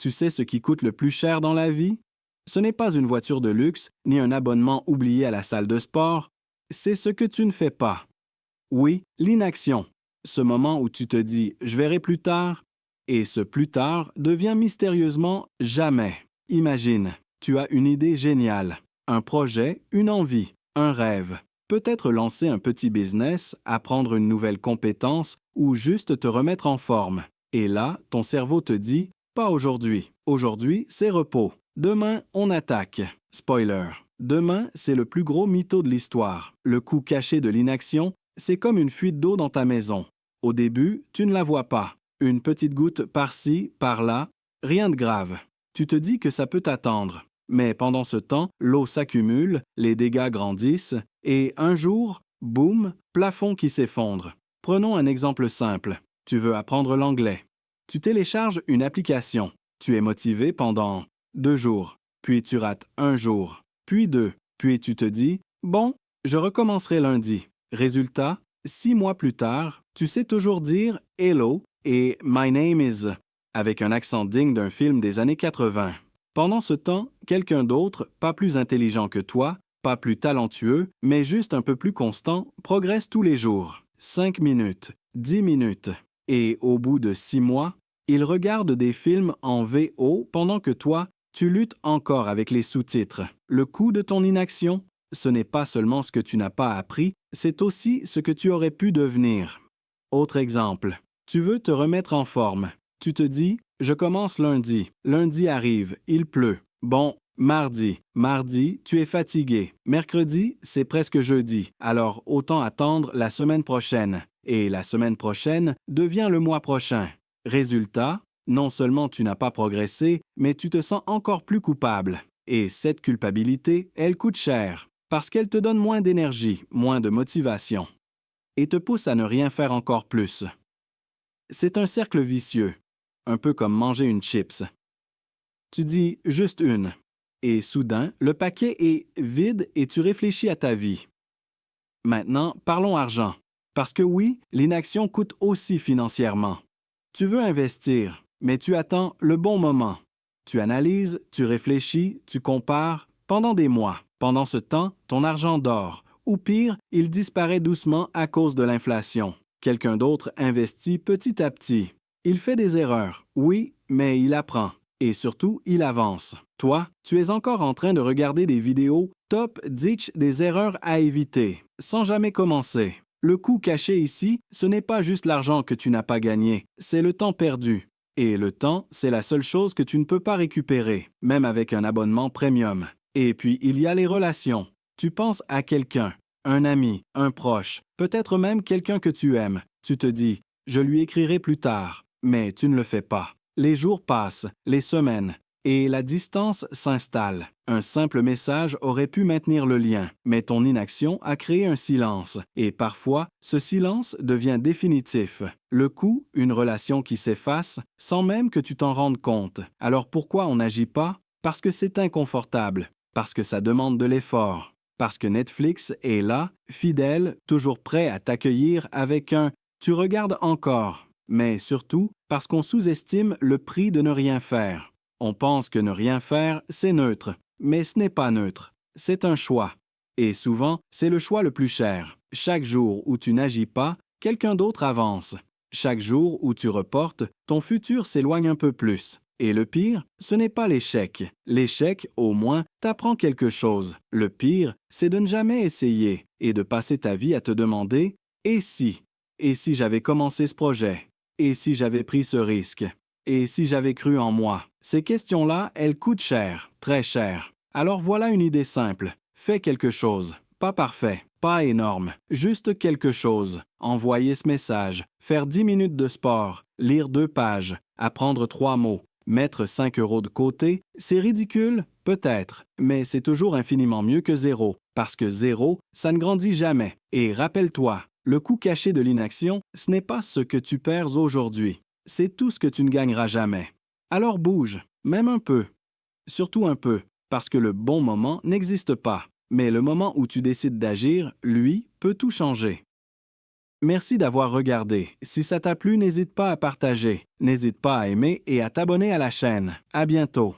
Tu sais ce qui coûte le plus cher dans la vie? Ce n'est pas une voiture de luxe, ni un abonnement oublié à la salle de sport, c'est ce que tu ne fais pas. Oui, l'inaction. Ce moment où tu te dis « je verrai plus tard » et ce plus tard devient mystérieusement « jamais ». Imagine, tu as une idée géniale, un projet, une envie, un rêve. Peut-être lancer un petit business, apprendre une nouvelle compétence ou juste te remettre en forme. Et là, ton cerveau te dit « pas aujourd'hui. Aujourd'hui, c'est repos. Demain, on attaque. » Spoiler. Demain, c'est le plus gros mytho de l'histoire. Le coût caché de l'inaction, c'est comme une fuite d'eau dans ta maison. Au début, tu ne la vois pas. Une petite goutte par-ci, par-là, rien de grave. Tu te dis que ça peut t'attendre. Mais pendant ce temps, l'eau s'accumule, les dégâts grandissent, et un jour, boum, plafond qui s'effondre. Prenons un exemple simple. Tu veux apprendre l'anglais. Tu télécharges une application. Tu es motivé pendant 2 jours, puis tu rates 1 jour, puis 2, puis tu te dis « bon, je recommencerai lundi ». Résultat, 6 mois plus tard, tu sais toujours dire « hello » et « my name is » avec un accent digne d'un film des années 80. Pendant ce temps, quelqu'un d'autre, pas plus intelligent que toi, pas plus talentueux, mais juste un peu plus constant, progresse tous les jours. 5 minutes, 10 minutes. Et au bout de 6 mois, il regarde des films en VO pendant que toi, tu luttes encore avec les sous-titres. Le coût de ton inaction, ce n'est pas seulement ce que tu n'as pas appris, c'est aussi ce que tu aurais pu devenir. Autre exemple, tu veux te remettre en forme. Tu te dis, je commence lundi. Lundi arrive, il pleut. Bon, mardi. Mardi, tu es fatigué. Mercredi, c'est presque jeudi. Alors autant attendre la semaine prochaine. Et la semaine prochaine devient le mois prochain. Résultat, non seulement tu n'as pas progressé, mais tu te sens encore plus coupable. Et cette culpabilité, elle coûte cher, parce qu'elle te donne moins d'énergie, moins de motivation, et te pousse à ne rien faire encore plus. C'est un cercle vicieux, un peu comme manger une chips. Tu dis juste une, et soudain, le paquet est vide et tu réfléchis à ta vie. Maintenant, parlons argent, parce que oui, l'inaction coûte aussi financièrement. Tu veux investir, mais tu attends le bon moment. Tu analyses, tu réfléchis, tu compares pendant des mois. Pendant ce temps, ton argent dort, ou pire, il disparaît doucement à cause de l'inflation. Quelqu'un d'autre investit petit à petit. Il fait des erreurs, oui, mais il apprend. Et surtout, il avance. Toi, tu es encore en train de regarder des vidéos top 10 des erreurs à éviter, sans jamais commencer. Le coût caché ici, ce n'est pas juste l'argent que tu n'as pas gagné, c'est le temps perdu. Et le temps, c'est la seule chose que tu ne peux pas récupérer, même avec un abonnement premium. Et puis, il y a les relations. Tu penses à quelqu'un, un ami, un proche, peut-être même quelqu'un que tu aimes. Tu te dis, je lui écrirai plus tard, mais tu ne le fais pas. Les jours passent, les semaines, et la distance s'installe. Un simple message aurait pu maintenir le lien, mais ton inaction a créé un silence, et parfois, ce silence devient définitif. Le coût, une relation qui s'efface, sans même que tu t'en rendes compte. Alors pourquoi on n'agit pas? Parce que c'est inconfortable, parce que ça demande de l'effort, parce que Netflix est là, fidèle, toujours prêt à t'accueillir avec un « tu regardes encore », mais surtout parce qu'on sous-estime le prix de ne rien faire. On pense que ne rien faire, c'est neutre, mais ce n'est pas neutre. C'est un choix. Et souvent, c'est le choix le plus cher. Chaque jour où tu n'agis pas, quelqu'un d'autre avance. Chaque jour où tu reportes, ton futur s'éloigne un peu plus. Et le pire, ce n'est pas l'échec. L'échec, au moins, t'apprend quelque chose. Le pire, c'est de ne jamais essayer et de passer ta vie à te demander « et si? Et si j'avais commencé ce projet? Et si j'avais pris ce risque? Et si j'avais cru en moi? » Ces questions-là, elles coûtent cher, très cher. Alors voilà une idée simple. Fais quelque chose. Pas parfait, pas énorme, juste quelque chose. Envoyer ce message, faire 10 minutes de sport, lire 2 pages, apprendre 3 mots, mettre 5 € de côté, c'est ridicule? Peut-être, mais c'est toujours infiniment mieux que 0, parce que 0, ça ne grandit jamais. Et rappelle-toi, le coût caché de l'inaction, ce n'est pas ce que tu perds aujourd'hui, c'est tout ce que tu ne gagneras jamais. Alors bouge, même un peu. Surtout un peu, parce que le bon moment n'existe pas. Mais le moment où tu décides d'agir, lui, peut tout changer. Merci d'avoir regardé. Si ça t'a plu, n'hésite pas à partager. N'hésite pas à aimer et à t'abonner à la chaîne. À bientôt.